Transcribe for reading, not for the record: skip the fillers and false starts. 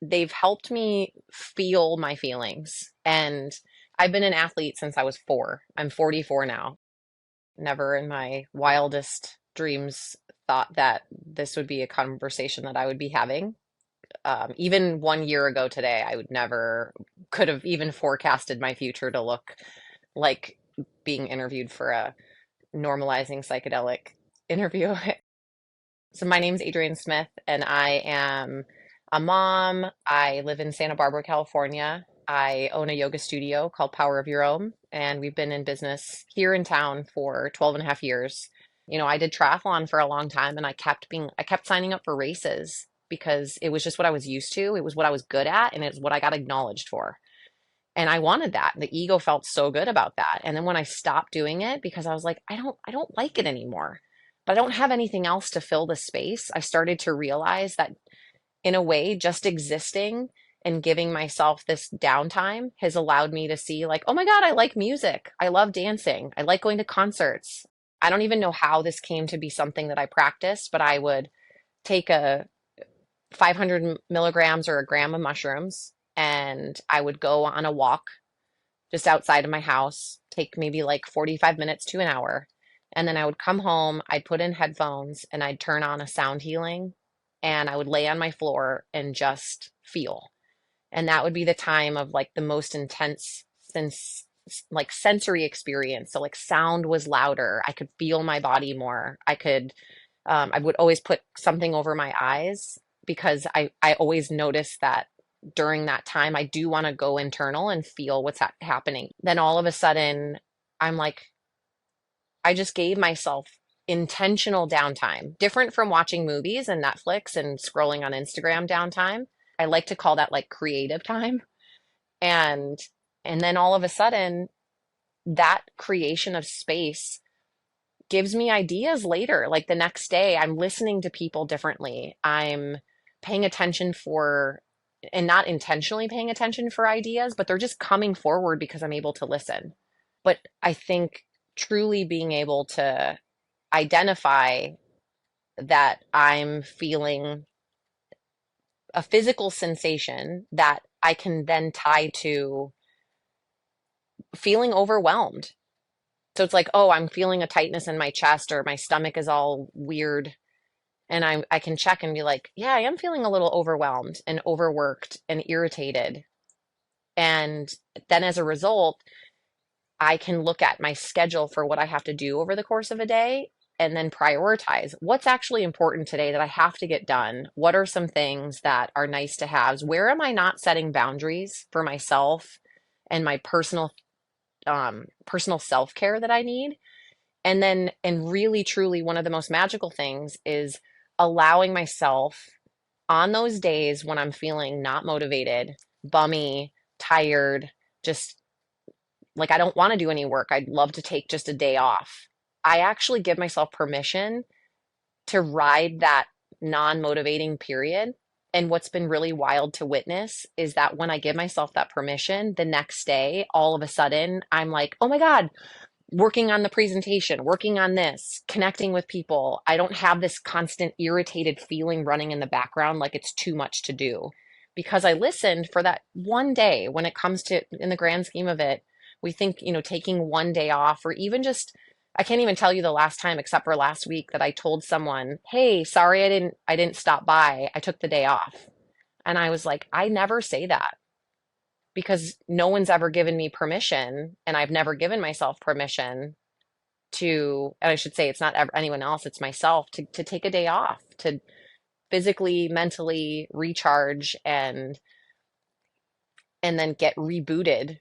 they've helped me feel my feelings. And I've been an athlete since I was 4. I'm 44 now. Never in my wildest dreams thought that this would be a conversation that I would be having. Even 1 year ago today, I would never could have even forecasted my future to look like being interviewed for a normalizing psychedelic interview. So my name's Adrienne Smith, and I am a mom. I live in Santa Barbara, California. I own a yoga studio called Power of Your Own, and we've been in business here in town for 12 and a half years. I did triathlon for a long time, and I kept signing up for races because it was just what I was used to. It was what I was good at, and it's what I got acknowledged for. And I wanted that. The ego felt so good about that. And then when I stopped doing it because I was like, I don't like it anymore. But I don't have anything else to fill the space. I started to realize that in a way, just existing and giving myself this downtime has allowed me to see like, oh my God, I like music. I love dancing. I like going to concerts. I don't even know how this came to be something that I practiced, but I would take a 500 milligrams or a gram of mushrooms, and I would go on a walk just outside of my house, take maybe like 45 minutes to an hour. And then I would come home, I'd put in headphones, and I'd turn on a sound healing, and I would lay on my floor and just feel. And that would be the time of like the most intense like sensory experience. So like sound was louder. I could feel my body more. I would always put something over my eyes because I always noticed that during that time, I do want to go internal and feel what's happening. Then all of a sudden, I'm like, I just gave myself intentional downtime, different from watching movies and Netflix and scrolling on Instagram downtime. I like to call that like creative time. And and then all of a sudden, that creation of space gives me ideas later. Like the next day, I'm listening to people differently. I'm paying attention for, and not intentionally paying attention for ideas, but they're just coming forward because I'm able to listen. But I think truly being able to identify that I'm feeling a physical sensation that I can then tie to feeling overwhelmed. So it's like, oh, I'm feeling a tightness in my chest or my stomach is all weird. And I can check and be like, yeah, I am feeling a little overwhelmed and overworked and irritated. And then as a result, I can look at my schedule for what I have to do over the course of a day and then prioritize what's actually important today that I have to get done. What are some things that are nice to have? Where am I not setting boundaries for myself and my personal self-care that I need? And really, truly, one of the most magical things is allowing myself on those days when I'm feeling not motivated, bummy, tired, just like I don't want to do any work. I'd love to take just a day off. I actually give myself permission to ride that non-motivating period. And what's been really wild to witness is that when I give myself that permission, the next day, all of a sudden, I'm like, oh my God, working on the presentation, working on this, connecting with people. I don't have this constant irritated feeling running in the background like it's too much to do because I listened for that one day. When it comes to, in the grand scheme of it, we think, taking one day off or even just, I can't even tell you the last time except for last week that I told someone, "Hey, sorry I didn't stop by. I took the day off." And I was like, I never say that because no one's ever given me permission and I've never given myself permission to, and I should say it's not anyone else, it's myself to take a day off, to physically, mentally recharge and then get rebooted